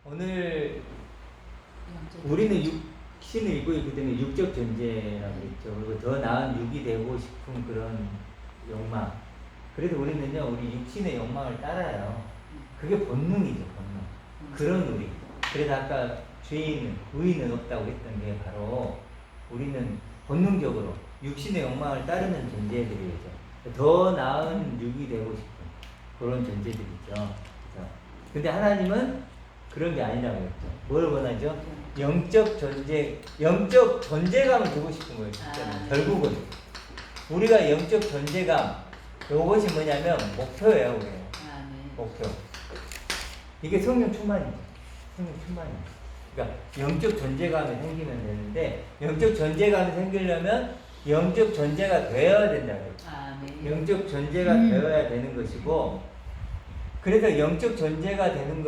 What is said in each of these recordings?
오늘 우리는 육신을 입고 있기 때문에 육적 존재라고 했죠. 그리고 더 나은 육이 되고 싶은 그런 욕망. 그래서 우리는요, 우리 육신의 욕망을 따라요. 그게 본능이죠, 본능. 그런 우리. 그래서 아까 죄인은, 의인은 없다고 했던 게 바로 우리는 본능적으로 육신의 욕망을 따르는 존재들이죠. 더 나은 육이 되고 싶은 그런 존재들이죠. 근데 하나님은 그런 게 아니라고 했죠. 뭘 원하죠? 영적 존재감을 주고 싶은 거예요. 결국은 우리가 영적 존재감, 이것이 뭐냐면 목표예요, 우리. 목표. 이게 성령 충만이죠. 성령 충만이죠. 그러니까 영적 존재감이 생기면 되는데, 영적 존재감이 생기려면 영적 존재가 되어야 된다고요. 영적 존재가 되어야 되는 것이고, 그래서 영적 존재가 되는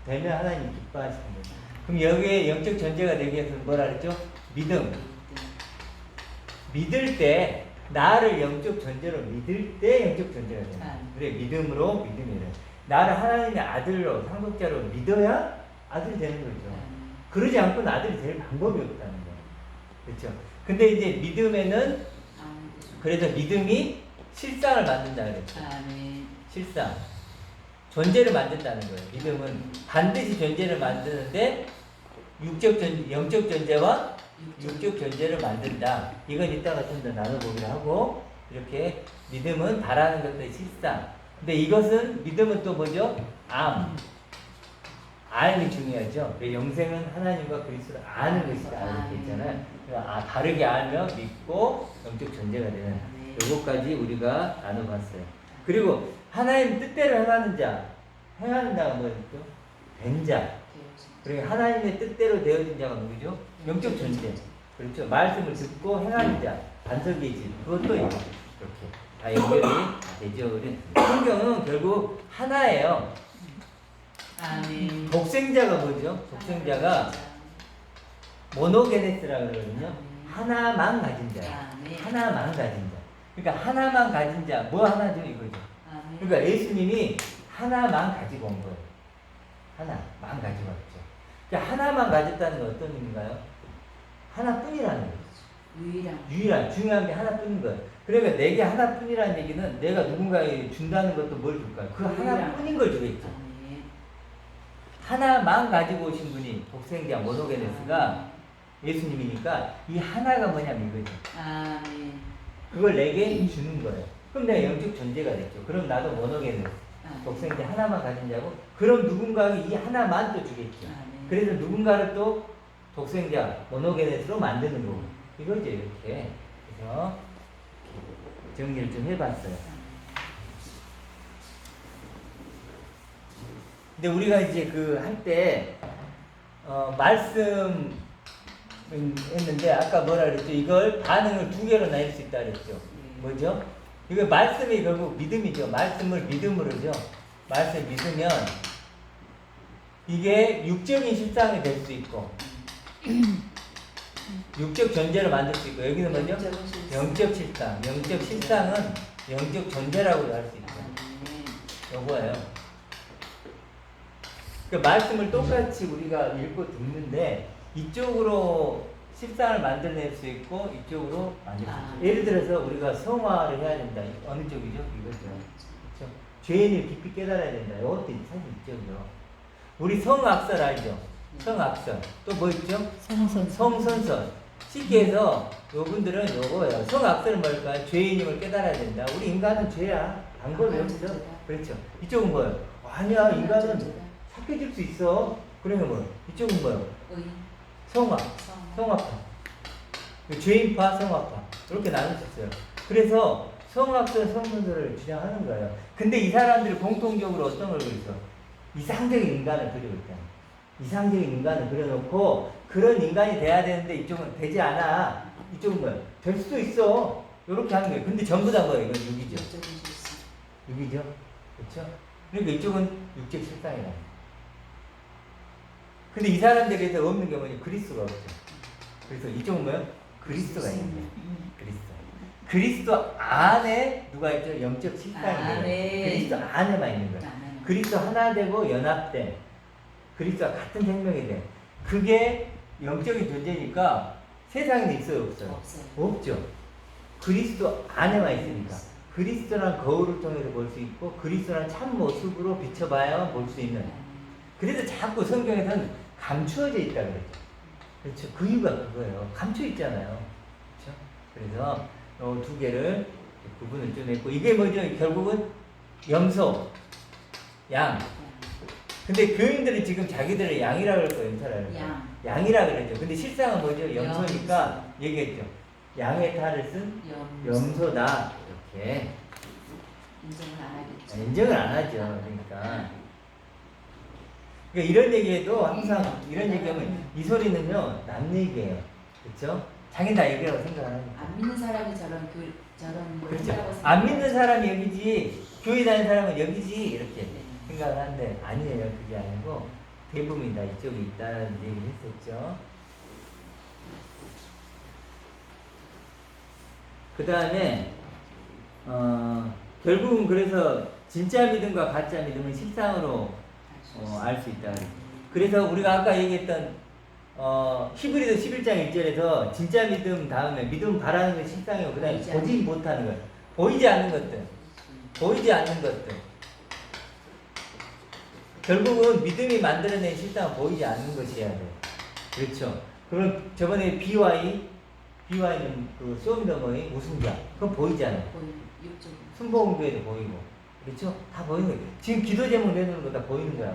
되면 하나님 기뻐하시는 거죠. 그럼 여기에 영적 존재가 되기 위해서 뭐라 그랬죠? 믿음. 믿을 때, 나를 영적 존재로 믿을 때 영적 존재가 되는 거예요. 그래, 믿음으로 믿음이래. 나를 하나님의 아들로, 상속자로 믿어야 아들이 되는 거죠. 그러지 않고는 아들이 될 방법이 없다는 거예요. 그렇죠? 근데 이제 믿음에는, 그래서 믿음이 실상을 만든다 그랬죠. 실상. 존재를 만든다는 거예요. 믿음은 반드시 존재를 만드는데 영적 존재와 육적 존재를 만든다. 이건 이따가 좀 더 나눠보기로 하고, 이렇게 믿음은 바라는 것들의 실상. 근데 이것은, 믿음은 또 뭐죠? 알이 중요하죠. 영생은 하나님과 그리스도를 아는 것이다. 이렇게 있잖아요. 바르게 알며 믿고 영적 존재가 되는, 요거까지 우리가 나눠봤어요. 그리고 하나님 뜻대로 행하는 자가 뭐였죠? 된 자. 그러니까 하나님의 뜻대로 되어진 자가 누구죠? 영적 존재. 그렇죠? 말씀을 듣고 행하는 자, 반석의 집. 그것도 이렇게 다 연결이 되죠. 성경은 결국 하나예요. 독생자가 뭐죠? 독생자가 모노게네스라고 그러거든요. 하나만 가진 자예요. 하나만 가진 자. 그러니까 하나만 가진 자, 뭐 하나죠? 이거죠. 그러니까 예수님이 하나만 가지고 온 거예요. 하나만 가지고 왔죠. 그러니까 하나만 가졌다는 건 어떤 의미인가요? 하나뿐이라는 거죠. 유일한, 중요한 게 하나뿐인 거예요. 그러니까 내게 하나뿐이라는 얘기는 내가 누군가에 준다는 것도 뭘 줄까요? 그 하나뿐인 걸 주겠죠. 하나만 가지고 오신 분이 독생자 모노게네스가 예수님이니까 이 하나가 뭐냐면 이거죠. 그걸 내게 주는 거예요. 그럼 내가 영적 존재가 됐죠. 그럼 나도 모노게네스, 독생자 하나만 가진 자고, 그럼 누군가가 이 하나만 또 주겠죠. 그래서 누군가를 또 독생자 모노게네스로 만드는 거고, 이거죠. 이렇게. 그래서 정리를 좀 해봤어요. 근데 우리가 이제 할 때, 말씀 했는데, 아까 뭐라 그랬죠? 이걸 반응을 두 개로 나눌 수 있다 그랬죠? 뭐죠? 이거 말씀이 결국 믿음이죠. 말씀을 믿음으로죠. 말씀 믿으면, 이게 육적인 실상이 될 수 있고, 육적 존재를 만들 수 있고, 여기는 뭐죠? 영적 실상. 영적 실상은 영적 존재라고 할 수 있죠. 요거예요. 그 말씀을 똑같이 우리가 읽고 듣는데 이쪽으로 실상을 만들어낼 수 있고 이쪽으로 만들 수 있죠. 예를 들어서 우리가 성화를 해야 된다. 어느 쪽이죠? 이거죠. 그렇죠? 죄인을 깊이 깨달아야 된다. 이것도 사실 이쪽이죠. 우리 성악설 알죠? 성악설. 또 뭐 있죠? 성선설. 쉽게 해서 요분들은 요거예요. 성악설은 뭘까요? 죄인임을 깨달아야 된다. 우리 인간은 죄야. 방법이 없어. 그렇죠. 이쪽은 뭐예요? 아니야, 인간은 착해질 수 있어. 그러면 뭐예요? 이쪽은 뭐예요? 성악파. 죄인파, 성악파. 이렇게 나눌 수 있어요. 그래서 성악설, 성선설을 주장하는 거예요. 근데 이 사람들이 공통적으로 어떤 걸 그리죠? 이상적인 인간을 그리고 있잖아요. 이상적인 인간을 그려놓고 그런 인간이 돼야 되는데 이쪽은 되지 않아. 이쪽은 뭐예요? 될 수도 있어. 이렇게 하는 거예요. 근데 전부 다 뭐예요? 이건 육이죠. 육이죠. 그렇죠? 그러니까 이쪽은 육적 실상이라는 거예요. 근데 이 사람들에서 없는 게 뭐냐? 그리스도가 없죠. 그래서 이쪽은 뭐예요? 그리스도가 있는 거예요. 그리스도 안에 누가 있죠? 영적 실상이 있는 거예요. 그리스도 안에만 있는 거예요. 그리스도 하나 되고 연합된 그리스도와 같은 생명이 돼. 그게 영적인 존재니까 세상에 있어요, 없어요? 없어요. 없죠. 그리스도 안에만 있으니까. 그리스도란 거울을 통해서 볼 수 있고 그리스도란 참 모습으로 비춰봐야만 볼 수 있는. 그래서 자꾸 성경에서는 감추어져 있다 그랬죠. 그렇죠. 그 이유가 그거예요. 감춰 있잖아요. 그렇죠. 그래서 두 개를 구분을 좀 했고 이게 뭐죠? 결국은 염소, 양. 근데 교인들이 지금 자기들을 양이라고 할 거예요. 연차라는 양이라 그러죠. 근데 실상은 뭐죠? 염소니까 얘기했죠. 양의 탈을 쓴 염소다. 이렇게 인정을 안 하겠죠. 인정을 안 하죠. 그러니까 이런 얘기해도 항상 이런 얘기하면 이 소리는요 남 얘기예요. 그렇죠? 자기 나 얘기라고 생각을 하니까. 안 믿는 사람이 저런 그렇죠. 안 믿는 사람이 여기지 교회 다니는 사람은 여기지 이렇게 생각을 하는데 아니에요. 그게 아니고 대부분이 다 이쪽에 있다는 얘기를 했었죠. 그 다음에 결국은 그래서 진짜 믿음과 가짜 믿음은 실상으로 알 수 있다. 그래서 우리가 아까 얘기했던 히브리서 11장 1절에서 진짜 믿음 다음에 믿음 바라는 게 실상이고 그 다음에 보지 못하는 것, 보이지 않는 것들 결국은 믿음이 만들어낸 실상은 보이지 않는 것이어야 돼. 그렇죠. 그럼 저번에 BY는 그 쇼미더머니 우승자 그건 보이잖아요. 순복음교회도 보이고 그렇죠? 다 보이는 거예요. 지금 기도 제목 내놓는 거 다 보이는 거야.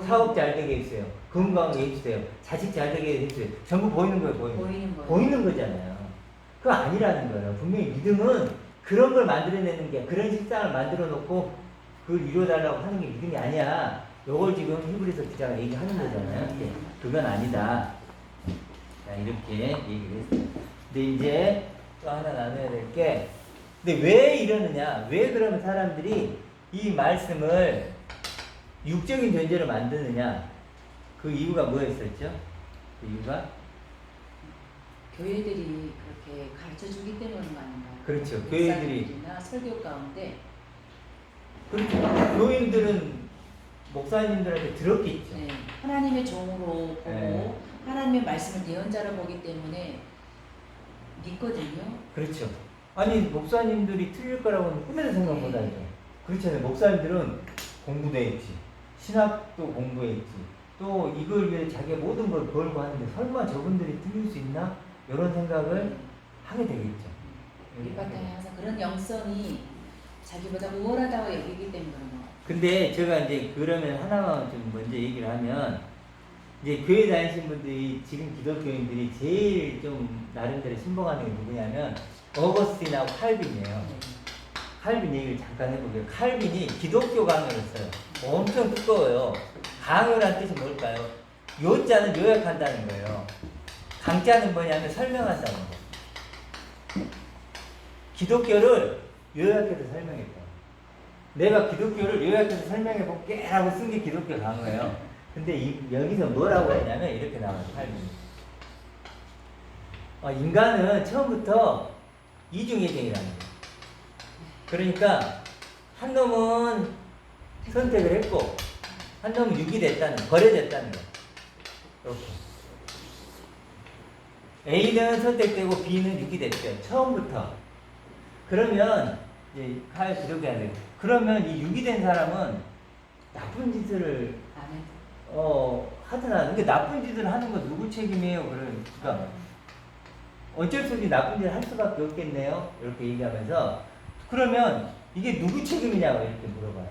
사업 잘 되게 해주세요. 건강 해주세요. 자식 잘 되게 해주세요. 전부 보이는 거예요. 보이는 거잖아요. 그거 아니라는 거예요. 분명히 믿음은 그런 걸 만들어내는 게 그런 실상을 만들어 놓고 그걸 이루어달라고 하는 게 믿음이 아니야. 요걸 지금 히브리서 기자가 얘기하는 거잖아요. 그건 아니다. 자, 이렇게 얘기를 했어요. 근데 이제 또 하나 나눠야 될 게 근데 왜 이러느냐? 왜 그러면 사람들이 이 말씀을 육적인 존재로 만드느냐? 그 이유가 뭐였었죠? 그 이유가? 교회들이 그렇게 가르쳐 주기 때문인 거 아닌가요? 그렇죠. 교회들이 설교 가운데 그렇죠. 교인들은 목사님들한테 들었겠죠. 네. 하나님의 종으로 보고 네. 하나님의 말씀을 예언자로 보기 때문에 믿거든요. 그렇죠. 아니 목사님들이 틀릴 거라고는 꿈에도 생각 못 하죠. 그렇잖아요. 목사님들은 공부도 했지. 신학도 공부했지. 또 이걸 위해 자기가 모든 걸 걸고 하는데 설마 저분들이 틀릴 수 있나? 이런 생각을 하게 되겠죠. 밑바탕에 항상 그런 영성이 자기보다 우월하다고 여기기 때문에 그런 거. 근데 제가 이제 그러면 하나만 좀 먼저 얘기를 하면 이제 교회 다니신 분들이 지금 기독교인들이 제일 좀 나름대로 신봉하는 게 누구냐면 어거스틴하고 칼빈이에요. 칼빈 얘기를 잠깐 해볼게요. 칼빈이 기독교 강요를 했어요. 엄청 두꺼워요. 강요란 뜻이 뭘까요? 요자는 요약한다는 거예요. 강자는 뭐냐면 설명한다는 거. 기독교를 요약해서 설명했다. 내가 기독교를 요약해서 설명해볼게 라고 쓴 게 기독교 강요예요. 근데 여기서 뭐라고 했냐면 이렇게 나와요. 인간은 처음부터 이중예정이라는 거예요. 그러니까 한 놈은 선택을 했고 한 놈은 버려졌다는 거예요. 이렇게. A는 선택되고 B는 유기됐대요. 처음부터. 그러면 이제 기독교가 돼요. 그러면 이 유기된 사람은 나쁜 짓을 하더라. 근데 나쁜 짓을 하는 건 누구 책임이에요? 그러니까 어쩔 수 없이 나쁜 짓을 할 수밖에 없겠네요. 이렇게 얘기하면서 그러면 이게 누구 책임이냐고 이렇게 물어봐요.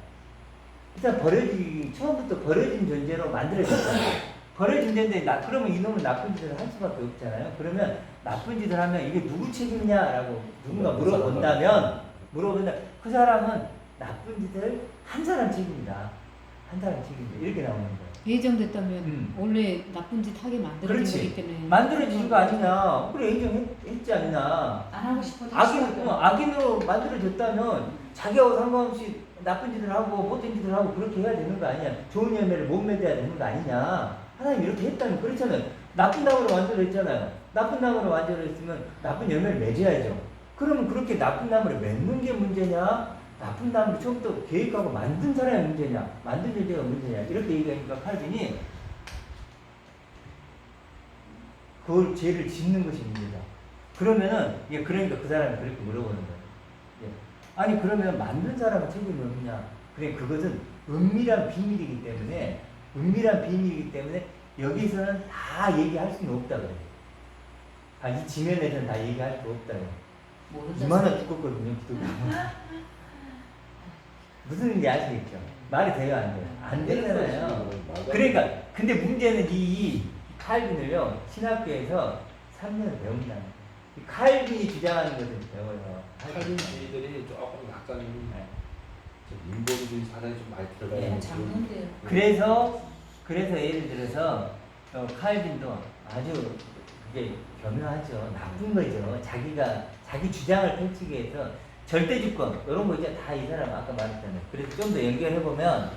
일단 처음부터 버려진 존재로 만들어졌잖아요. 버려진 존재인데 그러면 이놈은 나쁜 짓을 할 수밖에 없잖아요. 그러면 나쁜 짓을 하면 이게 누구 책임이냐라고 누군가 물어본다면 그 사람은 나쁜 짓을 한 사람 책임이다. 한 사람 책임이다. 이렇게 나오는 거예요. 예정됐다면 원래 나쁜 짓 하게 만들어진 거기 때문에 만들어진 거 아니냐. 그래 예정했지 않냐. 안 하고 싶어도 악인으로 만들어졌다면 자기하고 상관없이 나쁜 짓을 하고 못된 짓을 하고 그렇게 해야 되는 거 아니냐. 좋은 열매를 못 맺어야 되는 거 아니냐. 하나님 이렇게 했다면 그렇잖아요. 나쁜 나무로 만들어졌잖아요. 나쁜 나무로 만들어졌으면 나쁜 열매를 맺어야죠. 그러면 그렇게 나쁜 나무를 맺는 게 문제냐? 나쁜 나무를 처음부터 계획하고 만든 사람이 문제냐? 만든 존재가 문제냐? 이렇게 얘기하니까 칼빈이 그걸 죄를 짓는 것이 문제다. 그러면은 이게 그러니까 그 사람이 그렇게 물어보는 거예요. 예. 아니 그러면 만든 사람은 책임이 없냐? 그래 그것은 은밀한 비밀이기 때문에 여기서는 다 얘기할 수는 없다 그래요. 이 지면에서는 다 얘기할 수 없다 그래요. 모른다. 이만한 두껍거든요 기독교. 무슨 일인지 아시겠죠? 말이 돼요 안 돼요? 안 되잖아요. 그러니까 근데 문제는 이 칼빈을요 신학교에서 3년을 배운다는 거예요. 이 칼빈이 주장하는 것을 배워요. 칼빈주의들이 조금 약간 인본주의 사상이 좀 많이 들어가 있는 장문대요. 그래서 예를 들어서 칼빈도 아주 그게 교묘하죠. 나쁜 거죠. 자기 주장을 펼치기 위해서 절대주권 이런 거 이제 다 이 사람 아까 말했잖아요. 그래서 좀 더 연결해 보면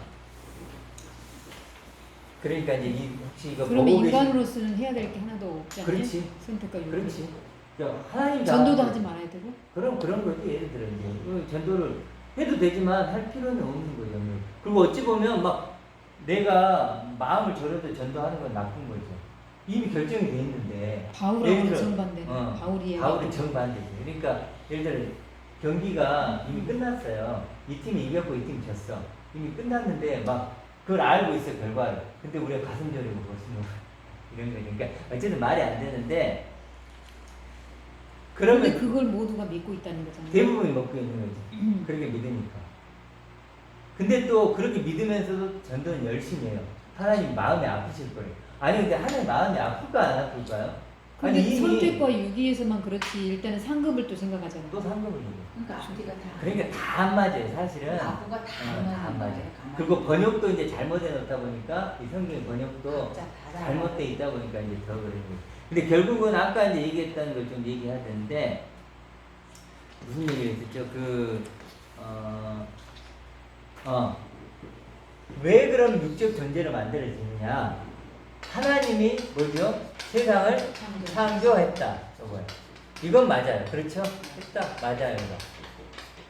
그러니까 이제 혹시 이거 그러면 보고 계신 인간으로서는 해야 될 게 하나도 없지 않아요? 그렇지. 선택과 유기. 그렇지. 하나님 전도도 하지 말아야 되고. 그런 거지. 예를 들어 이제 전도를 해도 되지만 할 필요는 없는 거죠. 그리고 어찌 보면 막 내가 마음을 졸여도 전도하는 건 나쁜 거죠. 이미 결정이 돼 있는데. 바울하고 정반대네. 바울은 정반대죠. 그러니까 예를 들어 경기가 이미 끝났어요. 이 팀이 이겼고 이 팀이 졌어. 이미 끝났는데 막 그걸 알고 있어 결과를. 근데 우리가 가슴 저리고 무슨 이런 거. 그러니까 어쨌든 말이 안 되는데. 그런데 그러면 그걸 모두가 믿고 있다는 거잖아요. 대부분이 먹고 있는 거지. 그렇게 믿으니까. 근데 또 그렇게 믿으면서도 전도는 열심히 해요. 하나님 마음이 아프실 거예요. 아니 근데 하나님 마음이 아플까 안 아플까요? 근데 아니 선택과 유기에서만 그렇지 일단은 상급을 또 생각하잖아요. 또 상급을 해요. 그러니까 앞뒤가 다. 그러니까 다 안 맞아요 사실은. 아부가 다 안 맞아요. 맞아요. 그리고 번역도 이제 잘못해 놓다 보니까 이 성경 번역도 각자 다 잘못돼 있다 보니까 이제 더 그런 거예요. 근데 결국은 아까 이제 얘기했다는 걸 좀 얘기해야 되는데 무슨 얘기를 했었죠? 왜 그럼 육적 존재로 만들어지느냐? 하나님이 뭐죠? 세상을 창조했다. 저거예요. 이건 맞아요. 그렇죠? 했다. 맞아요. 이거.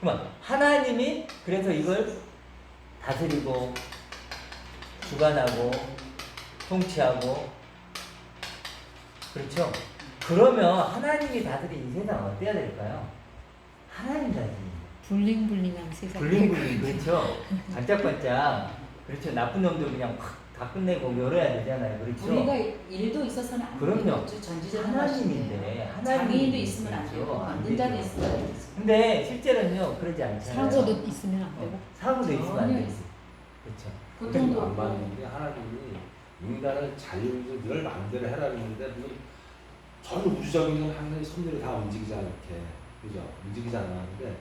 그러면 하나님이 그래서 이걸 다스리고 주관하고 통치하고 그렇죠? 그러면 하나님이 다스린 이 세상 어때야 될까요? 하나님 다스린 블링블링한 세상. 블링블링 그렇죠? 반짝반짝 그렇죠? 나쁜 놈들 그냥 확 다 끝내고 열어야 되잖아요. 그렇죠? 우리가 일도 있어서는 안 그럼요. 되겠죠. 전지전능 하나님인데 장애인도 있으면 안 그렇죠. 되고 안 만든 자도 되죠. 있으면 안 되고. 근데 실제로는요 그러지 않잖아요. 사고도 있으면 안 되고. 사고도 있으면 안 전혀 되지. 있어요. 그렇죠. 고통도 안 없고. 맞는 게 하나님이 인간을 자유로 늘 마음대로 해라 그러는데 전 우주적인 하나님의 섭리로 다 움직이잖아 이렇게 그죠? 움직이잖아. 근데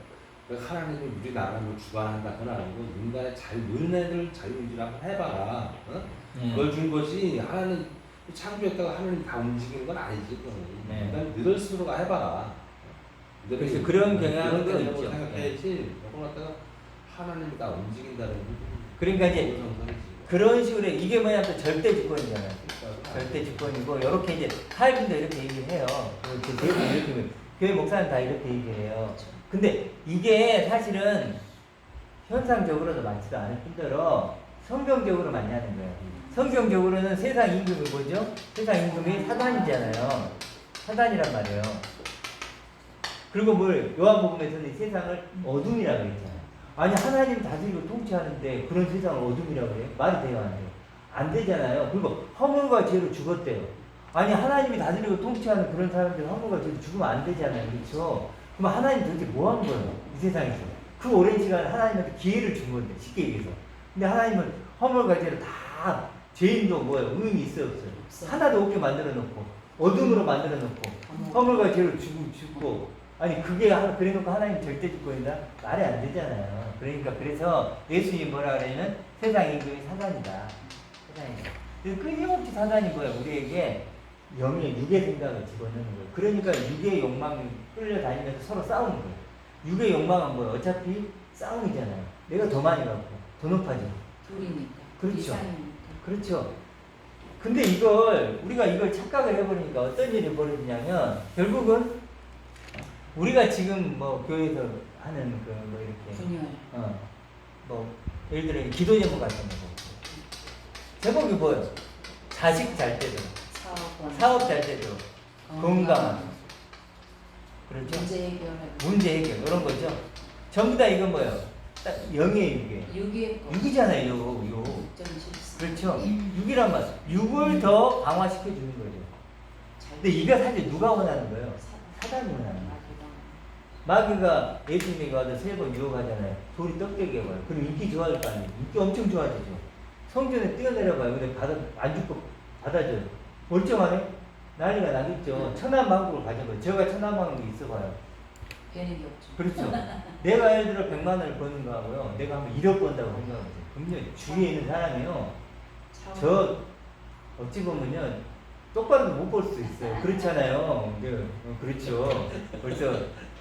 하나님이 우리 나라를 주관한다 그건 아니고 인간의 너희네들 자유의지를 한번 해봐라. 어? 그걸 준 것이 하나님 창조했다가 하나님 다 움직이는 건 아니지. 네. 일단 너희들 스스로가 해봐라. 그래서 그런 경향도 그런 있죠. 생각해야지. 그걸 갖다가 하나님이 다 움직인다는 건 그러니까 이제 그런 식으로 이게 뭐냐면 절대 주권이잖아요. 절대 주권이고 이렇게 이제 칼빈도 이렇게 얘기를 해요. 이렇게 교회 목사는 다 이렇게 얘기해요. 근데 이게 사실은 현상적으로도 맞지도 않을 뿐더러 성경적으로 맞냐는 거예요. 성경적으로는 세상 임금이 뭐죠? 세상 임금이 사단이잖아요. 사단이란 말이에요. 그리고 요한복음에서는 이 세상을 어둠이라고 했잖아요. 아니 하나님 다스리고 통치하는데 그런 세상을 어둠이라고 해요? 말이 돼요 안 돼요? 안 되잖아요. 그리고 허물과 죄로 죽었대요. 아니 하나님이 다스리고 통치하는 그런 사람들 허물과 죄로 죽으면 안 되잖아요. 그렇죠? 그럼 하나님 도대체 뭐 한 거예요? 이 세상에서. 그 오랜 시간 하나님한테 기회를 준 건데 쉽게 얘기해서. 근데 하나님은 허물과 죄로 다 죄인도 의인이 있어요 없어요? 하나도 없게 만들어 놓고 어둠으로 만들어 놓고 허물과 죄로 죽고 아니 그게 그래놓고 하나님 절대 주권이다? 말이 안 되잖아요. 그러니까 그래서 예수님이 뭐라 그러냐면 세상 임금이 사단이다. 사단이다. 그래서 끊임없이 사단이 우리에게 영의 육의 생각을 집어넣는 거예요. 그러니까 육의 욕망이 끌려다니면서 서로 싸우는 거예요. 육의 욕망은 어차피 싸움이잖아요. 내가 더 많이 갖고 더 높아져. 둘이니까. 그렇죠. 이상이니까. 그렇죠. 근데 우리가 이걸 착각을 해버리니까 어떤 일이 벌어지냐면 결국은 우리가 지금 교회에서 하는 이렇게 분열. 예를 들어 기도 제목 같은 거 제목이 뭐예요? 자식 잘 때도 사업 잘 되죠. 건강. 그렇죠. 문제 해결. 문제 해결 이런 거죠. 전부 다 이건 뭐예요? 딱 0이에요, 6에. 6의 6이잖아요, 6. 6.74. 그렇죠. 6이란 말. 6을 더 강화시켜 주는 거죠. 근데 이거 사실 누가 원하는 거예요? 사단이 원하는 거예요. 마귀가 예수님이 가서 3번 유혹하잖아요. 돌이 떡되게 해봐요. 그럼 인기 좋아질 거 아니에요? 인기 엄청 좋아지죠. 성전에 뛰어내려가요. 근데 안 죽고 받아줘요. 멀쩡하네? 난리가 나겠죠. 천안만국을 가져봐요. 제가 천안만국이 있어봐요. 되는 게 없죠. 그렇죠. 내가 예를 들어 100만 원을 버는 거하고요. 내가 한번 1억 번다고 생각하세요. 그럼요. 주위에 있는 사람이요. 저 어찌 보면요. 똑바로 못 볼 수 있어요. 그렇잖아요. 그렇죠. 벌써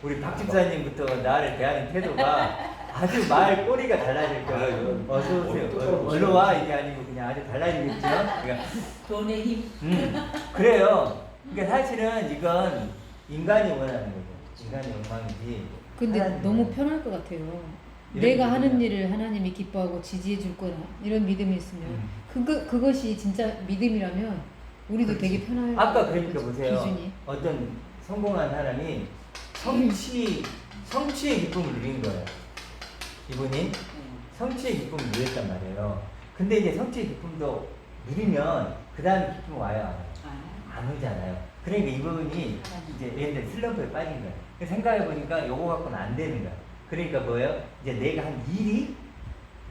우리 박 집사님부터 나를 대하는 태도가 아주 말 꼬리가 달라질 거예요. 어서 오세요. 얼른 와 이게 아니고 그냥 아주 달라지겠죠. 그러니까 돈의 힘. 그래요. 그러니까 사실은 이건 인간이 원하는 거죠. 인간의 욕망이지. 근데 하나님은 너무 편할 것 같아요. 이런 내가 하는 믿음이야. 일을 하나님이 기뻐하고 지지해 줄 거다. 이런 믿음이 있으면 그것이 진짜 믿음이라면 우리도 그렇지. 되게 편할 아까 그러니까 거지, 보세요. 기준이. 어떤 성공한 사람이 성취의 기쁨을 누린 거예요. 이분이 성취의 기쁨을 누렸단 말이에요. 근데 이제 성취의 기쁨도 누리면 그 다음에 기쁨 와요? 안 와요? 안 오잖아요. 그러니까 이분이 이제 얘네들 슬럼프에 빠진 거예요. 생각해보니까 요거 갖고는 안 되는 거야. 그러니까 뭐예요? 이제 내가 한 일이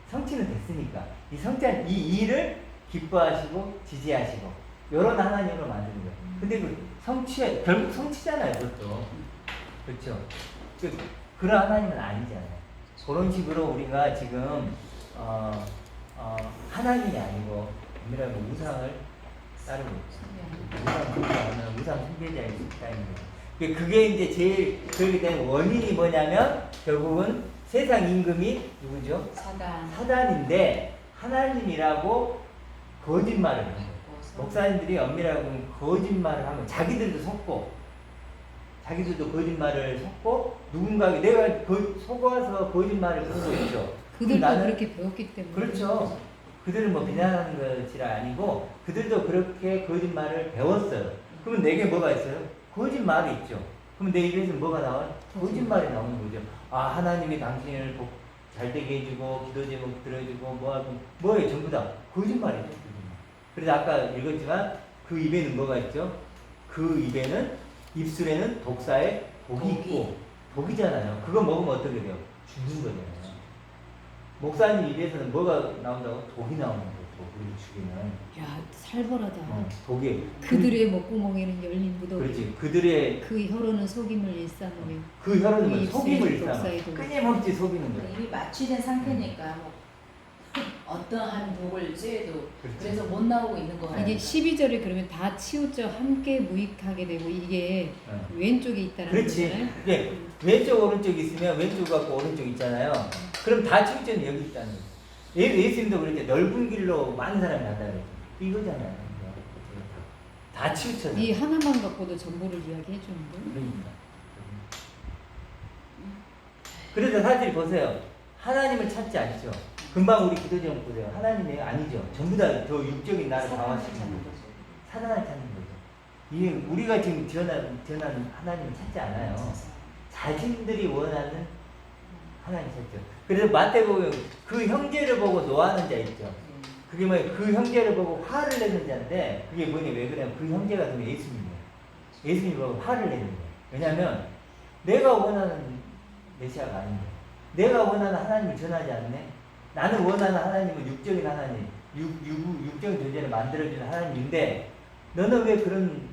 성취는 됐으니까 이 성취한 이 일을 기뻐하시고 지지하시고 요런 하나님으로 만드는 거예요. 근데 그 결국 성취잖아요, 그것도. 그렇죠? 그런 하나님은 아니잖아요. 그런 식으로 우리가 지금 하나님이 아니고 엄밀하게 우상을 따르고 있죠. 우상 숭배자의 식단입니다. 그게 이제 제일 그렇게 된 원인이 뭐냐면 결국은 세상 임금이 누구죠? 사단인데 하나님이라고 거짓말을 해요. 목사님들이 엄밀하고 거짓말을 하면 자기들도 거짓말을 섞고 누군가에게 내가 속아서 거짓말을 그러고 있죠. 그들도 그렇게 배웠기 때문에. 그렇죠. 그들은 뭐 비난하는 것이 아니고 그들도 그렇게 거짓말을 배웠어요. 그러면 내게 뭐가 있어요? 거짓말이 있죠. 그럼 내 입에서 뭐가 나와요? 거짓말이 나오는 거죠. 아, 하나님이 당신을 잘 되게 해주고 기도 제목 들어주고 뭐예요? 전부 다 거짓말이죠. 그래서 아까 읽었지만 그 입에는 뭐가 있죠? 그 입에는 입술에는 독사의 독이 있고 독이잖아요. 그거 먹으면 어떻게 돼요? 죽는 거잖아요. 목사님 입에서는 뭐가 나온다고? 독이 나오는 거예요. 우리를 죽이는. 야, 살벌하다. 독이. 그들의 목구멍에는 열린 무덤. 그렇지. 그들의 그 혀로는 속임을 일삼으며. 그 혀로는 그 속임을 입술에는 독사의 일삼아. 독. 끊임없이 속이는 거예요. 이미 마취된 상태니까 뭐 어떠한 독을 쬐도 그렇지. 그래서 못 나오고 있는 거 같아요. 이게 12절에 그러면 다 치우쳐 함께 무익하게 되고 이게 왼쪽에 있다는 그렇지. 거잖아요. 이게 왼쪽 오른쪽 있으면 왼쪽 갖고 오른쪽 있잖아요. 그럼 다 치우쳐는 여기 있다는 거예요. 예수님도 그렇게 넓은 길로 많은 사람이 간다 그랬죠. 이거잖아요. 다 치우쳐요. 이 하나만 갖고도 전부를 이야기해 주는 거예요. 그러니까. 그래서 사실 보세요. 하나님을 찾지 않죠. 금방 우리 기도 제목 보세요. 하나님이 아니죠. 전부 다 저 육적인 나를 강화시키는 거죠. 사단을 찾는 거죠. 이게 우리가 지금 지원한 하나님을 찾지 않아요. 자신들이 원하는 하나님 찾죠. 그래서 마태복음 그 형제를 보고 노하는 자 있죠. 그게 뭐예요? 그 형제를 보고 화를 내는 자인데 그게 뭐냐? 왜 그러냐면 그 형제가 되면 예수님이에요. 예수님 보고 화를 내는 거예요. 왜냐하면 내가 원하는 메시아가 아닌데 내가 원하는 하나님을 전하지 않네. 나는 원하는 하나님은 육적인 하나님, 육적인 존재를 만들어주는 하나님인데 너는 왜 그런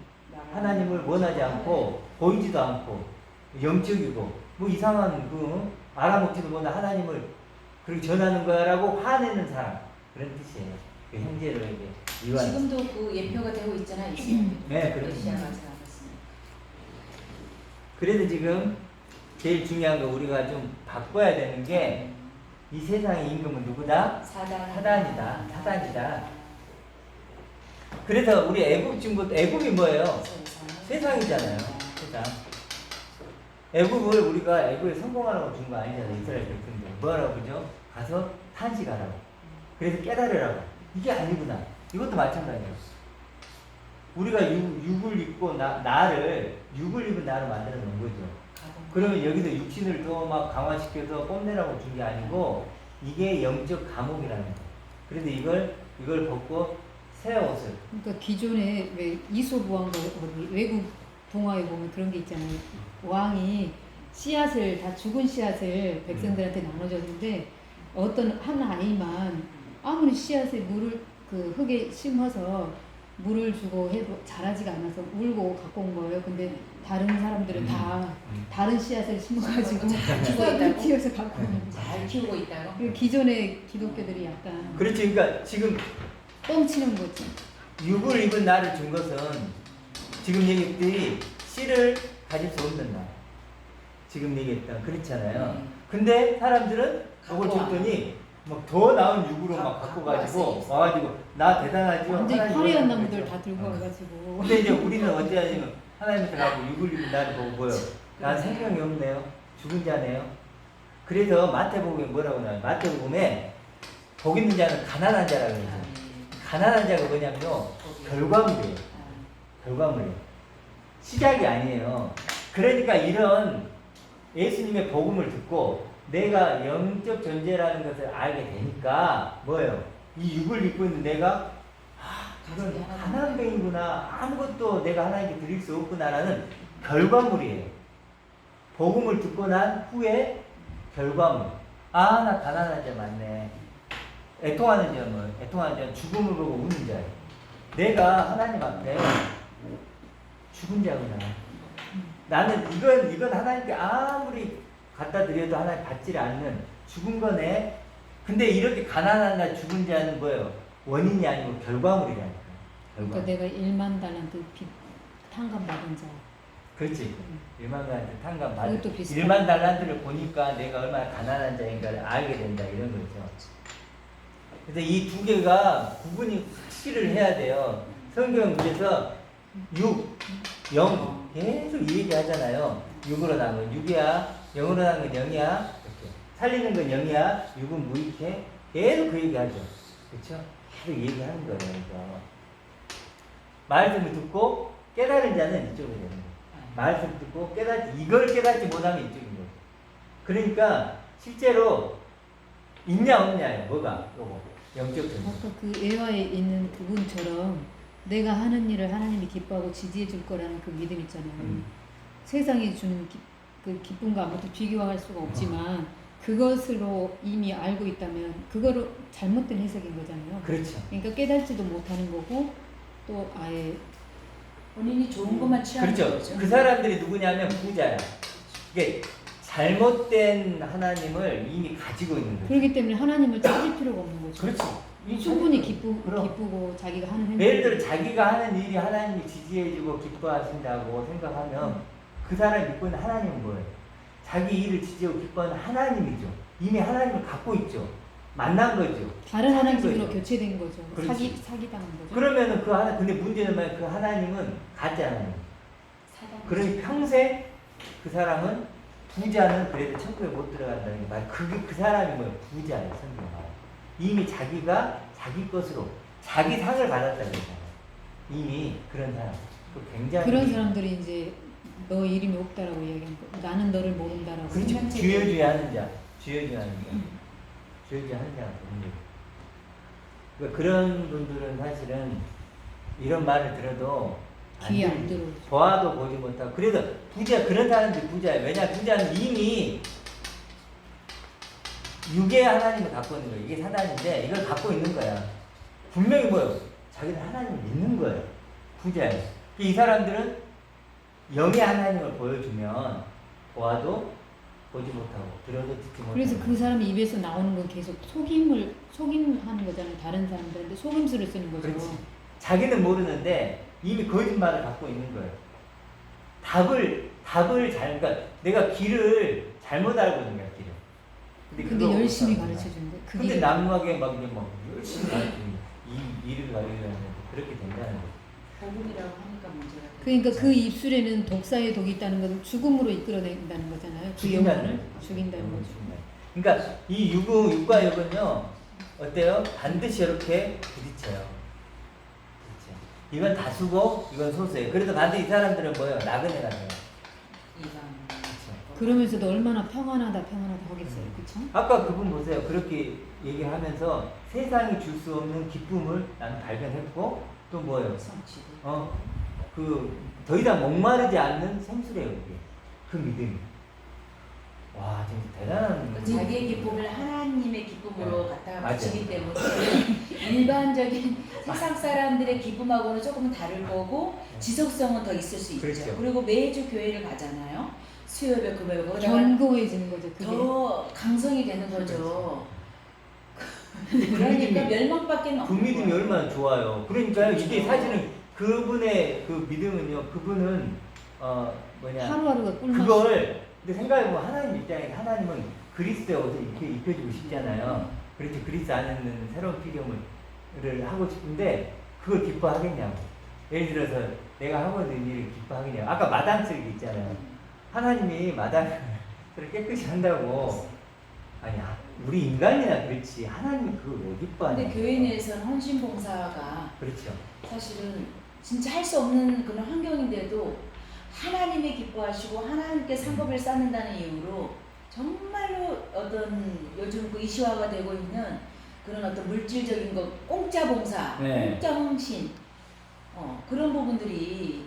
하나님을 원하지 않고 보이지도 않고 영적이고 뭐 이상한 그 알아먹지도 못한 하나님을 그렇게 전하는 거야라고 화내는 사람 그런 뜻이에요. 그 형제를 이제 이완. 지금도 그 예표가 되고 있잖아요. 네, 그렇죠. 메시아가 아직 안 왔습니다. 그래서 지금 제일 중요한 거 우리가 좀 바꿔야 되는 게 이 세상의 임금은 누구다? 사단이다. 사단이다. 그래서 우리 애굽이 뭐예요? 세상이잖아요. 세상. 애굽을 우리가 애굽에 성공하라고 준 거 아니잖아요. 이스라엘 백성들. 뭐하라고 그죠? 가서 탄식하라고. 그래서 깨달으라고. 이게 아니구나. 이것도 마찬가지예요. 우리가 육을 입고 육을 입은 나를 만들어 놓은 거죠. 가동. 그러면 여기서 육신을 더 막 강화시켜서 뽐내라고 준 게 아니고 이게 영적 감옥이라는 거예요. 그런데 이걸 벗고 새 옷을 그러니까 기존에 왜 이솝왕과 외국 동화에 보면 그런 게 있잖아요. 왕이 씨앗을 다 죽은 씨앗을 백성들한테 나눠줬는데 어떤 한 아이만 아무리 씨앗에 물을 그 흙에 심어서 물을 주고 해도 자라지가 않아서 울고 갖고 온 거예요. 근데 다른 사람들은 다 다른 씨앗을 심어가지고 싹을 튀어서 갖고 오는 거예요. 잘 키우고 있다고. 그리고 기존의 기독교들이 약간 그렇지. 그러니까 지금 뻥치는 거지. 육을 입은 나를 준 것은 지금 얘기했듯이 씨를 가질 수 없는 나. 지금 얘기했던 그렇잖아요. 근데 사람들은 그걸 갖고 와. 줬더니 막 더 나은 육으로 막 갖고 가지고 와가지고 나 대단하죠. 완전히 하나님 화려한 이런 나무들 거죠. 다 들고 와가지고. 근데 이제 우리는 어찌 하냐면 하나님한테 가고 육을 입은 나를 보고 보여. 난 생명이 없네요. 죽은 자네요. 그래서 마태복음에 뭐라고 나와요? 마태복음에 복 있는 자는 가난한 자라고 그러죠. 가난한 자가 뭐냐면요. 결과물이에요. 결과물이에요. 시작이 아니에요. 그러니까 이런 예수님의 복음을 듣고 내가 영적 존재라는 것을 알게 되니까 뭐예요? 이 육을 입고 있는 내가 이건 가난뱅이구나. 아무것도 내가 하나님께 드릴 수 없구나라는 결과물이에요. 복음을 듣고 난 후에 결과물. 아, 나 가난한 자 맞네. 애통하는 자는 애통하는 자는 죽음을 보고 우는 자예요. 내가 하나님 앞에 죽은 자구나. 나는 이건 하나님께 아무리 갖다 드려도 하나님 받지 않는 죽은 거네. 근데 이렇게 가난한 나 죽은 자는 뭐예요? 원인이 아니고 결과물이라니까. 그러니까 내가 1만 달란트 빚 탕감 받은 자. 그렇지. 1만 달란트 탕감 받은. 그것도 비슷하네. 1만 달란트를 보니까 내가 얼마나 가난한 자인가를 알게 된다 이런 거죠. 그래서 이 두 개가 구분이 확실을 해야 돼요. 성경 그래서 6, 0 계속 이 얘기 하잖아요. 6으로 나온 건 6이야, 0으로 나온 건 0이야. 이렇게. 살리는 건 0이야, 6은 무익해. 계속 그 얘기 하죠. 그렇죠? 계속 얘기하는 거예요. 이거. 말씀을 듣고 깨달은 자는 이쪽으로 되는 거예요. 말씀을 듣고 이걸 깨닫지 못하면 이쪽인 거예요. 그러니까 실제로 있냐 없냐예요. 뭐가? 요거. 영적 존재. 아까 그 예화에 있는 그분처럼 내가 하는 일을 하나님이 기뻐하고 지지해 줄 거라는 그 믿음 있잖아요. 세상이 주는 그 기쁨과 아무것도 비교할 수가 없지만 그것으로 이미 알고 있다면 그거로 잘못된 해석인 거잖아요. 그렇죠. 그러니까 깨닫지도 못하는 거고 또 아예 본인이 좋은 것만 취하는 그렇죠. 거죠. 그 사람들이 누구냐면 부자야. 이게 잘못된 하나님을 이미 가지고 있는 거죠. 그렇기 때문에 하나님을 찾을 필요가 없는 거죠. 그렇지. 충분히 그럼. 기쁘고 자기가 하는 행동. 예를 들어 자기가 하는 일이 하나님이 지지해주고 기뻐하신다고 생각하면 그 사람이 믿고 있는 하나님은 뭐예요? 자기 일을 지지하고 기뻐하는 하나님이죠. 이미 하나님을 갖고 있죠. 만난 거죠. 다른 하나님으로 거죠. 교체된 거죠. 그렇지. 사기당한 거죠. 그러면은 근데 문제는 뭐야? 그 하나님은 가짜 하나님. 그러니 평생 그 사람은 부자는 그래도 천국에 못 들어간다는 게 말. 그 사람이 뭐예요? 부자예요. 성경 말. 이미 자기가 자기 것으로 자기 상을 받았다는 거잖아요. 이미 그런 사람. 그 굉장히 그런 사람들이 이제 너 이름이 없다라고 이야기한 거. 나는 너를 모른다라고. 그렇지. 주여주여하는 자. 주여주여하는 자. 주여주여하는 자가 되는 거예요. 그러니까 그런 분들은 사실은 이런 말을 들어도 귀에 안 들어오죠. 보아도 보지 못하고 그래서 그런 사람들이 부자예요. 왜냐 부자는 이미 육의 하나님을 갖고 있는 거예요. 이게 사단인데 이걸 갖고 있는 거야. 분명히 뭐예요? 자기는 하나님을 믿는 거예요. 부자예요. 이 사람들은 영의 하나님을 보여주면 보아도 보지 못하고 들어도 듣지 못하고 그래서 그 사람이 입에서 나오는 건 계속 속임하는 거잖아요. 다른 사람들한테 속임수를 쓰는 거죠. 그렇지. 자기는 모르는데 이미 거짓말을 갖고 있는 거예요. 그러니까 내가 길을 잘못 알고 있는 거야, 길을. 근데 그거 열심히 못하는 거야. 가르쳐 주는데 근데 남막에 막 이제 막 열심히 가르쳐 이 일을 가르쳐야 그렇게 된다는 거예요. 복음이라고 하니까 문제가. 그러니까 그 입술에는 독사의 독이 있다는 것은 죽음으로 이끌어낸다는 거잖아요. 그 영혼을 죽인다는 거죠. 그러니까 이 육과 육은요 어때요? 반드시 이렇게 부딪혀요. 그렇죠. 이건 다수고 이건 소수예요. 그래도 반드시 이 사람들은 뭐예요? 나그네가 돼요. 이방. 그러면서도 얼마나 평안하다 하겠어요. 그쵸? 아까 그분 보세요. 그렇게 얘기를 하면서 세상이 줄 수 없는 기쁨을 나는 발견했고 또 뭐예요? 성취도. 그 더 이상 목마르지 않는 생수래요. 그게 그 믿음이. 와, 진짜 대단한. 그 자기의 기쁨을 하나님의 기쁨으로 네. 갖다가 맞아요. 붙이기 때문에 일반적인 세상 사람들의 기쁨하고는 조금은 다를 거고 지속성은 더 있을 수 있죠. 그렇죠. 그리고 매주 교회를 가잖아요. 수요일, 금요일 거기다가 견고해지는 거죠. 그게. 더 강성이 되는 거죠. 그 그러니까 믿음이- 멸망밖에 그 없는 믿음이 거예요. 얼마나 좋아요. 그러니까요. 이게 그렇죠. 사실은 그분의 그 믿음은요. 그분은 하루하루가 꿀맛. 그걸 근데 생각해보면 하나님 입장에서 하나님은 그리스도의 옷을 입혀주고 싶잖아요. 그렇지 그리스도 안에 있는 새로운 피조물을 하고 싶은데 그걸 기뻐하겠냐고. 예를 들어서 내가 하고 있는 일을 기뻐하겠냐고. 아까 마당 쓸기 있잖아요. 하나님이 마당을 깨끗이 한다고. 아니야 우리 인간이나 그렇지 하나님이 그걸 왜 기뻐하냐. 근데 교회 내에서는 헌신봉사가 그렇죠. 사실은 진짜 할 수 없는 그런 환경인데도 하나님이 기뻐하시고 하나님께 상급을 쌓는다는 이유로 정말로 어떤 요즘 그 이슈화가 되고 있는 그런 어떤 물질적인 것, 공짜 봉사, 네. 공짜 헌신 그런 부분들이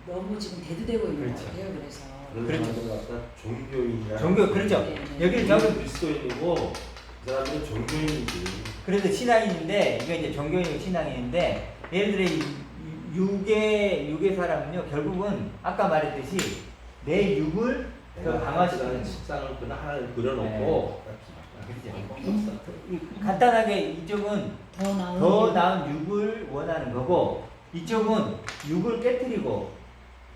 너무 지금 대두되고 있는 그렇죠. 것 같아요. 그래서 그런 그렇죠. 사람들은 갖다 종교인이야. 종교 그렇죠. 네, 네. 여기는 저는 저는 그리스도인이고 그 사람들은 종교인이지. 그래서 신앙인인데 이거 이제 종교인이고 신앙인인데 예를 들어 이 육의 사람은요 결국은 아까 말했듯이 내 육을 더 강화시키는 식상을 그냥 하나를 그려놓고 그렇죠. 간단하게 이쪽은 더 나은. 더 나은 육을 원하는 거고 이쪽은 육을 깨뜨리고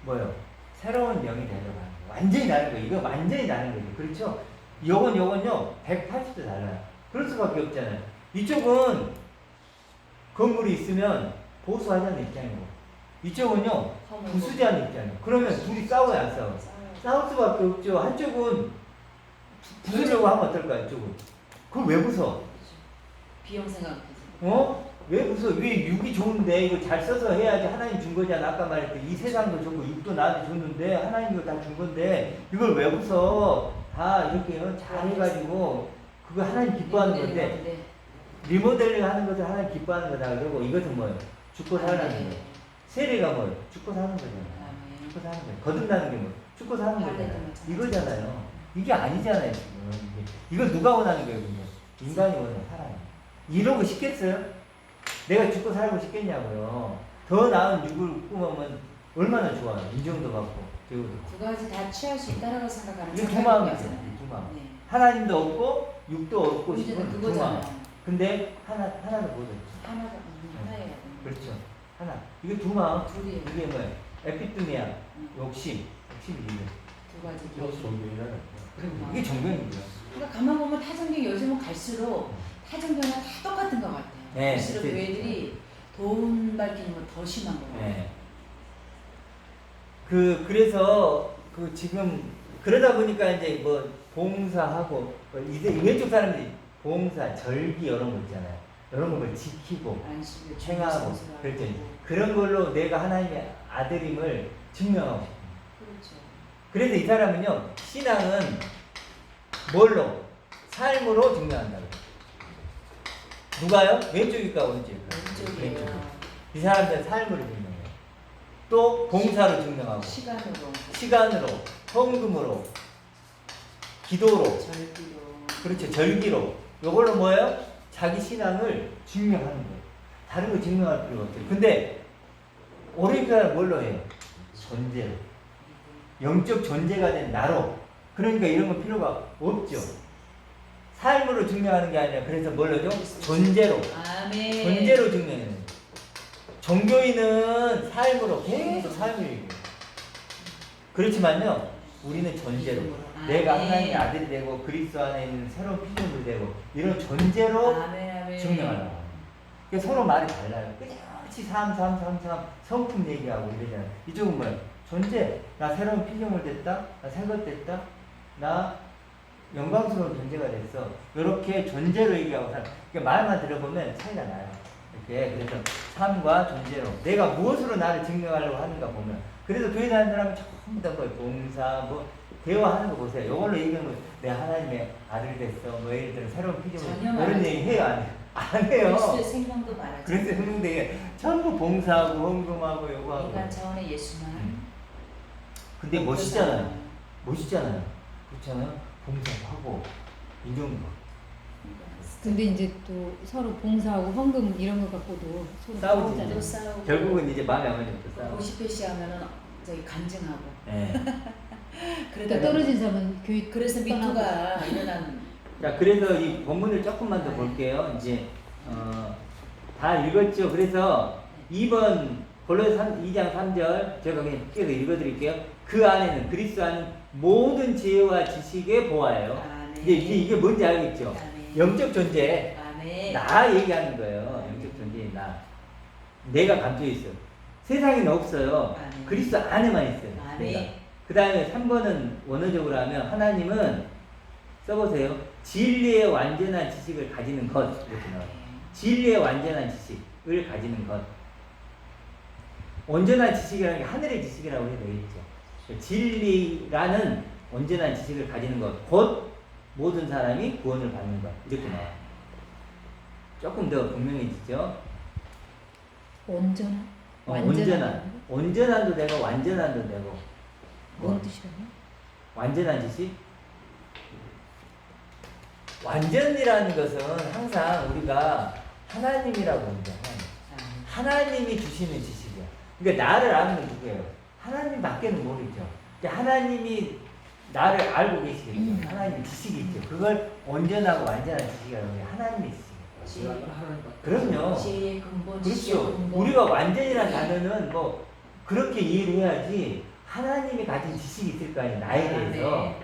뭐요 새로운 영이 되려고 하는 거 완전히 다른 거예요. 이거 완전히 다른 거죠. 그렇죠? 요건요 180도 달라요. 그럴 수밖에 없잖아요. 이쪽은 건물이 있으면 보수하자는 입장이고 이쪽은요 부수자는 입장이에요. 그러면 둘이 싸워야 안 싸워? 싸울 수밖에 없죠. 한쪽은 부수려고 하면 어떨까요? 이쪽은 그걸 왜 부숴? 비용 생각해서 왜 부숴? 왜 육이 좋은데 이거 잘 써서 해야지. 하나님 준 거잖아. 아까 말했듯이 이 세상도 좋고 육도 나한테 줬는데 하나님도 다 준 건데 이걸 왜 부숴? 다 이렇게 잘 해가지고 그거 하나님 기뻐하는 건데 리모델링 하는 것을 하나님 기뻐하는 거다. 그러고 이것은 뭐예요? 죽고 살라는 거예요. 세례가 뭐예요? 죽고 사는 거잖아요. 죽고 사는 거예요. 거듭나는 게 뭐예요? 죽고 사는 거잖아요. 이거잖아요. 이게 아니잖아요, 지금. 이걸 누가 원하는 거예요, 근데? 인간이 원하는 사람이. 이러고 싶겠어요? 내가 죽고 살고 싶겠냐고요. 더 나은 육을 꾸면 얼마나 좋아요. 인정도 받고, 배우도 받고. 두 가지 다 취할 수 있다라고 생각하는 이게 두 사람이 마음이죠. 있잖아요. 두 마음. 네. 하나님도 없고, 육도 얻고 문제는 싶은 두 마음. 그거잖아요. 근데 하나도 못 얻죠. 하나가 하나예요. 그렇죠. 하나. 이게 두 마음. 둘이에요. 이게 뭐예요? 에피드미아, 욕심이 이게. 두 가지. 이것도 종교인이라는 그럼 이게 정변이고요. 그러니까 가만 보면 타종교 요즘은 갈수록 타종교는 다 똑같은 것 같아요. 네, 갈수록 그때- 교회들이 돈 밝히는 건 더 심한 것 같아요. 네. 그래서 지금 그러다 보니까 이제 뭐 봉사하고 이제 왼쪽 사람들이 봉사, 절기 이런 거 있잖아요. 이런 걸 지키고 안식일, 행하고 주일성수를 그랬더니 하고. 그런 걸로 내가 하나님의 아들임을 증명하고 싶어요. 그렇죠. 그래서 이 사람은요 신앙은 뭘로? 삶으로 증명한다고. 누가요? 왼쪽일까 오른쪽일까? 왼쪽이에요. 이 사람들은 삶으로 증명해요. 또 봉사로 증명하고 시간으로, 헌금으로, 기도로, 절기로. 그렇죠. 절기로. 이걸로 뭐예요? 자기 신앙을 증명하는 거예요. 다른 거 증명할 필요가 없어요. 근데 오리지널 뭘로 해요? 존재로. 영적 존재가 된 나로. 그러니까 이런 건 필요가 없죠. 삶으로 증명하는 게 아니라 그래서 뭘로죠? 존재로. 아멘. 존재로 증명해요. 종교인은 삶으로 계속 삶을 얘기해요. 그렇지만요, 우리는 존재로. 내가 하나님의 아들이 되고 그리스도 안에 있는 새로운 피조물이 되고 이런 존재로 아멘. 증명하려고 합니다. 그러니까 서로 말이 달라요. 끝없이 삶, 성품 얘기하고 이러잖아요. 이쪽은 뭐예요? 존재. 나 새로운 피조물 됐다. 나 새것 됐다. 나 영광스러운 존재가 됐어. 이렇게 존재로 얘기하고 살아요. 그러니까 말만 들어보면 차이가 나요. 이렇게 그래서 삶과 존재로 내가 무엇으로 나를 증명하려고 하는가 보면 그래서 교회 다니는 사람은 전부 다 뭐 봉사 뭐 대화하는 거 보세요. 이걸로 얘기하면 내가 하나님의 아들 됐어. 뭐 예를 들어 새로운 피조물 전혀 안 이런 하죠. 얘기 해요 안 해요? 안 해요. 그리스도의 생명도 말하죠. 그래서 흥분되게 전부 봉사하고 헌금하고 요거하고. 인간 차원의 예수만. 근데 멋있잖아요. 멋있잖아요. 그렇잖아요. 봉사도 하고 인정도 받고. 근데 이제 또 서로 봉사하고 헌금 이런 거 갖고도 서로 싸우지. 싸우잖아요. 또 싸우고. 결국은 이제 마음이 안 맞으면 또 싸우고. 50회시 하면은 저기 간증하고. 네. 그러니까 떨어진 사람은 교회 그래서 미투가 일어나는. 자, 그래서 이 본문을 조금만 더 볼게요. 이제 다 읽었죠. 그래서 2번 골로새 2장 3절 제가 그냥 계속 읽어드릴게요. 그 안에는 그리스도 안은 모든 지혜와 지식의 보화예요. 아멘. 이게 뭔지 알겠죠? 아멘. 영적 존재, 아멘. 나 얘기하는 거예요. 영적 존재, 나. 내가 감춰 있어요. 세상에는 없어요. 아멘. 그리스도 안에만 있어요. 아멘. 그 다음에 3번은 원어적으로 하면 하나님은 써보세요. 진리의 완전한 지식을 가지는 것. 이렇게 나와요. 진리의 완전한 지식을 가지는 것. 온전한 지식이라는 게 하늘의 지식이라고 해도 되겠죠. 진리라는 온전한 지식을 가지는 것. 곧 모든 사람이 구원을 받는 것. 이렇게 나와요. 조금 더 분명해지죠. 온전한? 온전한. 온전한도 되고 완전한도 되고. 뭔 뜻이라고요? 완전한 지식? 완전이라는 것은 항상 우리가 하나님이라고 합니다. 하나님이 주시는 지식이야. 그러니까 나를 아는 건 누구예요? 하나님밖에는 모르죠. 그러니까 하나님이 나를 알고 계시겠죠. 하나님 지식이 있죠. 그걸 온전하고 완전한 지식이라고 해요. 하나님의 지식이에요. 그럼요. 지혜의 근본, 지식의 그렇죠. 근본. 우리가 완전이라는 단어는 뭐 그렇게 이해를 해야지 하나님이 가진 지식이 있을 거 아니에요. 나에 대해서. 네.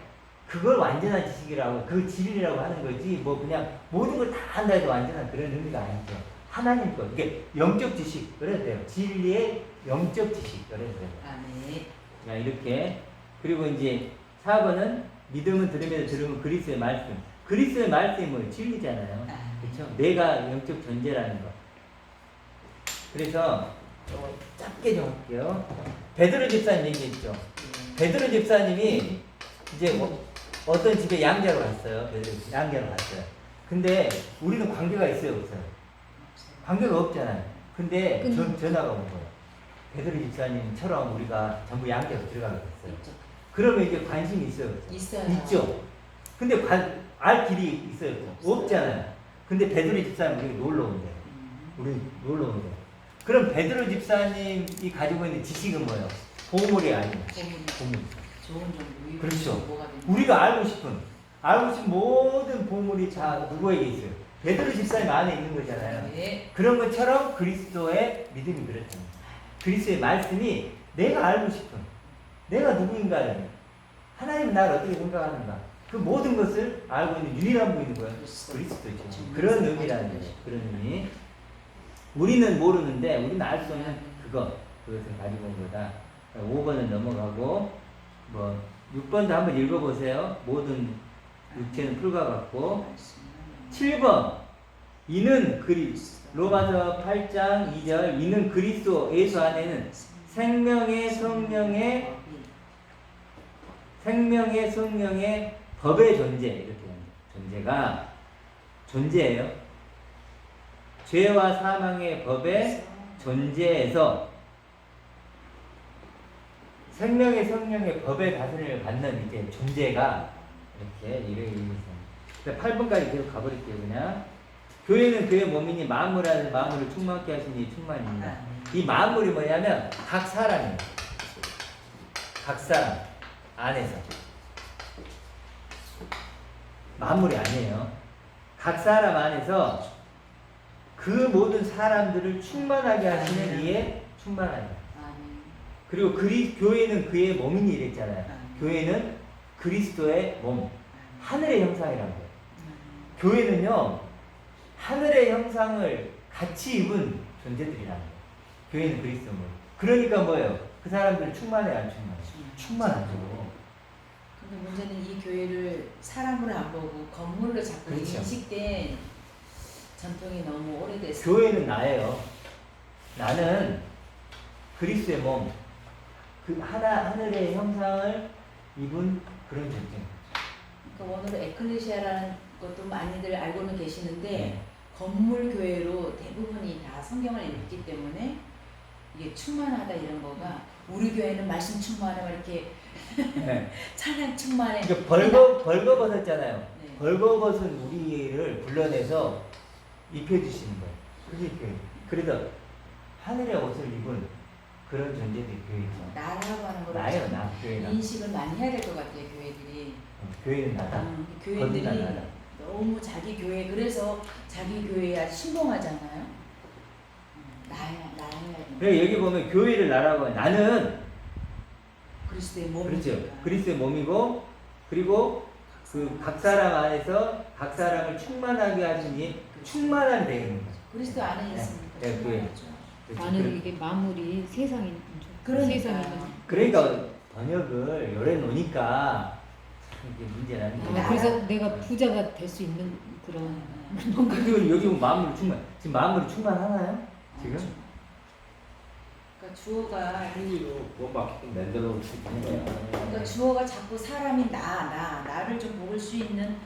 그걸 완전한 지식이라고 그 진리라고 하는 거지 뭐 그냥 모든 걸 다 한다 해도 완전한 그런 의미가 아니죠. 하나님 것 이게 영적 지식 그래도 돼요. 진리의 영적 지식 그래도 돼요. 아멘. 자, 이렇게 그리고 이제 4번은 믿음은 들으면서 들으면 그리스도의 말씀. 그리스도의 말씀이 뭐예요? 진리잖아요. 그렇죠? 내가 영적 존재라는 거. 그래서 짧게 좀 할게요. 베드로 집사님 얘기했죠. 베드로 집사님이 이제 어떤 집에 양자로 갔어요. 양자로 갔어요. 근데 우리는 관계가 있어요, 없어요? 관계가 없잖아요. 근데 전화가 온 거예요. 베드로 집사님처럼 우리가 전부 양자로 들어가게 됐어요. 그러면 이제 관심이 있어요? 있어요. 있죠. 근데 알 길이 있어요? 없잖아요. 근데 베드로 집사님 우리 놀러 온대요. 우리 놀러 온대요. 그럼 베드로 집사님이 가지고 있는 지식은 뭐예요? 보물이 아니에요. 보물. 좋은 정보. 그렇죠. 우리가 알고 싶은 모든 보물이 다 누구에게 있어요? 베드로 집사님 안에 있는 거잖아요. 네. 그런 것처럼 그리스도의 믿음이 그렇잖아요. 그리스도의 말씀이 내가 알고 싶은 내가 누구인가를 하나님 나를 어떻게 생각하는가 그 모든 것을 알고 있는 유일한 분이 누구예요? 그리스도죠. 그런 의미라는 거예요. 그런 의미. 우리는 모르는데 우리는 알 수 없는 그것을 가지고 온 거다. 5번은 넘어가고 뭐 6번도 한번 읽어보세요. 모든 육체는 풀과 같고 7번 이는 로마서 8장 2절 이는 그리스도 예수 안에는 생명의 성령의 법의 존재 이렇게 존재가 존재예요. 죄와 사망의 법의 존재에서 생명의 성령의 법의 다스림을 받는 이제 존재가 이렇게 이렇게 8번까지 계속 가버릴게요. 그냥 교회는 그의 몸이니 만물 안에 만물을 충만케 하시니 충만입니다. 이 만물이 뭐냐면 각 사람이에요. 각 사람 안에서 만물이 아니에요. 각 사람 안에서 그 모든 사람들을 충만하게 하시는 이에 충만합니다. 그리고 교회는 그의 몸이니 이랬잖아요. 교회는 그리스도의 몸, 하늘의 형상이라는 거예요. 교회는요, 하늘의 형상을 같이 입은 존재들이라는 거예요. 교회는 그리스도 몸. 그러니까 뭐예요? 그 사람들은 충만해, 안 충만해? 충만하죠. 근데 문제는 이 교회를 사람으로 안 보고 건물로 자꾸 그렇죠. 인식된 전통이 너무 오래됐어요. 교회는 나예요. 나는 그리스도의 몸, 그 하늘의 형상을 입은 그런 존재. 그러니까 오늘은 에클레시아라는 것도 많이들 알고는 계시는데 네. 건물 교회로 대부분이 다 성경을 읽기 때문에 이게 충만하다 이런 거가 우리 교회는 말씀 충만하고 이렇게 네. 찬양 충만해. 이게 벌거벗었잖아요. 네. 벌거벗은 우리를 불러내서 입혀주시는 거예요. 그게 교회. 그래서 하늘의 옷을 입은 그런 존재들이 교회죠. 나라고 하는 걸 나예요, 나. 교회나. 인식을 많이 해야 될 것 같아요, 교회들이. 교회는 나다. 교회들이 거듭난 나라. 너무 자기 교회, 그래서 자기 교회에 아주 신봉하잖아요. 나야. 그래 여기 보면 교회를 나라고 해요. 나는 그리스도의 몸이니까. 그렇죠. 그리스도의 몸이고 그리고 그 각 사람 안에서 각 사람을 충만하게 하시니 충만한 되는 거죠. 그리스도 안에 있으니까 네, 교회. 충만하죠. 그렇죠. 나는 이게 마무리 세상인 그러니까. 세상이면 그러니까 번역을 요래 놓으니까 참 이게 문제라는 게. 그래서 내가 부자가 될 수 있는 그런 근데 여기 보면 마음으로 충만. 지금 마음으로 충만하나요? 지금? 그러니까 주어가 행위로 구원받기 낸대로 충분한 거야. 그러니까 주어가 자꾸 사람이 나를 좀 먹을 수 있는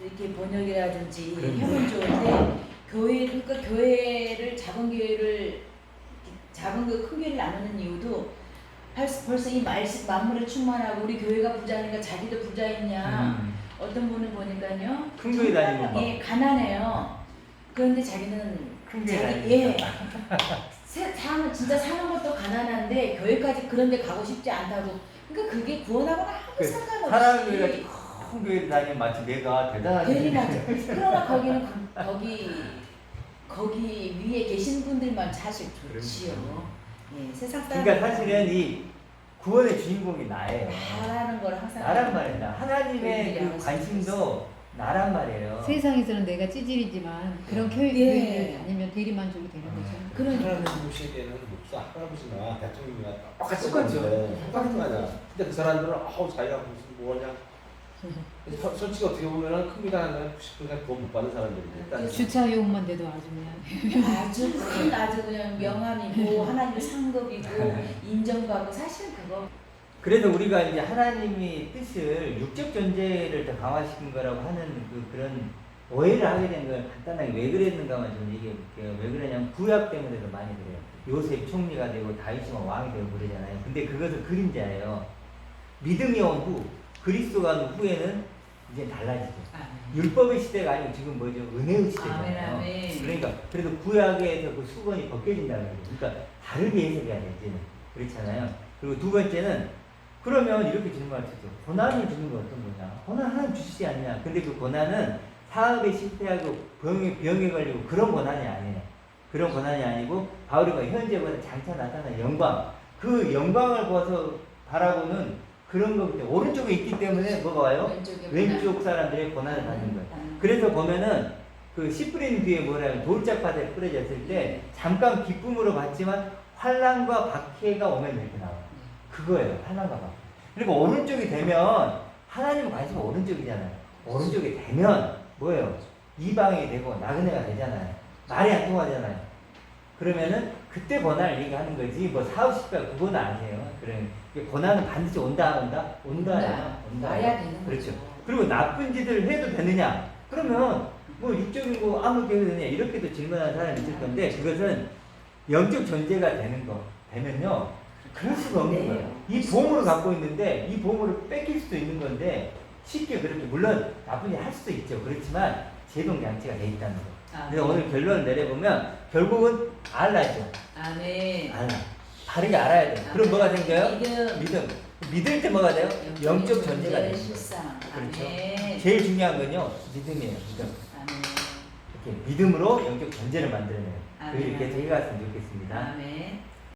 이렇게 번역이라든지 그러니까. 하면 좋은데 그러니까 교회를 작은 교회를 작은 거 큰 교회를 나누는 이유도 벌써 이 말씀 만물에 충만하고 우리 교회가 부자니까 자기도 부자있냐 어떤 분은 보니까요 큰 교회 다니는 거. 예, 가난해요. 그런데 자기는 큰 교회 자기 다니니까. 진짜 사는 것도 가난한데 교회까지 그런데 가고 싶지 않다고. 그러니까 그게 구원하고는 아무 상관없이. 사람이 큰 교회 다니면 마치 내가 대단한. 괜히 맞죠. 그러나 거기는 거기 위에 계신 분들만 사실 좋지요. 예, 세상 사람. 그러니까 사실은 이 구원의 주인공이 나예요. 나라는 걸 항상. 나란 말이야. 하나님의 그 관심도 나란 말이에요. 세상에서는 내가 찌질이지만 그런 교회를 네. 다니면 대리만족이 되는 거죠. 그러니까. 하나님 보시기에는 목사 할아버지나 대통령이나 똑같이 똑같죠. 보는데 똑같은 거 아니야. 근데 그 사람들은 자기가 무슨 뭐냐. 솔직히 어떻게 보면은 큽니다 하는 90% 돈못 받는 사람들이 일단 주차요금만 돼도 아주 그냥 아주 큰 아주 그냥 명함이고 하나님 상급이고 인정받고 사실 그거. 그래서 우리가 이제 하나님이 뜻을 육적 존재를 더 강화시킨 거라고 하는 그런 오해를 하게 된 걸 간단하게 왜 그랬는가만 좀 얘기해 볼게요. 왜 그러냐면 구약 때문에도 많이 그래요. 요셉 총리가 되고 다윗이 왕이 되고 그러잖아요. 근데 그것은 그림자예요. 믿음이 온 후, 그리스도가 온 후에는 이제 달라지죠. 율법의 시대가 아니고 지금 뭐죠? 은혜의 시대잖아요. 아멘. 그러니까 그래도 구약에서 그 수건이 벗겨진다는 거죠. 그러니까 다르게 해석해야 돼 이제는. 그렇잖아요. 그리고 두 번째는 그러면 이렇게 질문할 수 있죠. 고난을 주는 건 어떤 거냐? 고난 하나님 주시지 않냐? 근데 그 고난은 사업에 실패하고 병에 걸리고 그런 고난이 아니에요. 그런 고난이 아니고 바울이가 현재보다 장차 나타난 영광, 그 영광을 보아서 바라보는 그런 거기 때문에 오른쪽에 있기 때문에 뭐가 와요? 왼쪽 사람들의 고난을 받는 거예요. 그래서 보면은 그 씨 뿌리는 뒤에 뭐냐면 돌짝밭에 뿌려졌을 때 잠깐 기쁨으로 받지만 환난과 박해가 오면 이렇게 나와요. 그거예요. 환난과 박해. 그리고 오른쪽이 되면 하나님 관심은 오른쪽이잖아요. 오른쪽이 되면 뭐예요? 이방이 되고 나그네가 되잖아요. 말이 안 통하잖아요. 그러면은 그때 고난을 얘기하는 거지 뭐 사후 십자 그건 아니에요. 그래 고난은 반드시 온다. 와야 되는 그렇죠. 거죠. 그리고 나쁜 짓을 해도 되느냐? 그러면 뭐 육적인 거 아무렇게 해도 되느냐? 이렇게도 질문하는 사람이 있을 건데 그것은 영적 존재가 되면요. 그럴 수가 없는 거예요. 이 보험을 갖고 있는데 이 보험을 뺏길 수도 있는 건데 쉽게 그렇게 물론 나쁜 일 할 수도 있죠. 그렇지만 제동 장치가 돼 있다는 거. 그래서 오늘 결론을 내려보면 결국은 알라죠. 아멘. 알라. 바르게 알아야 돼요. 그럼 뭐가 생겨요? 믿음. 믿을 때 뭐가 돼요? 영적 존재가 돼요. 실상. 그렇죠. 아멘. 제일 중요한 건요. 믿음이에요. 믿음. 아멘. 이렇게 믿음으로 영적 존재를 만들어내요. 아멘. 이렇게 해갔으면 좋겠습니다. 아멘.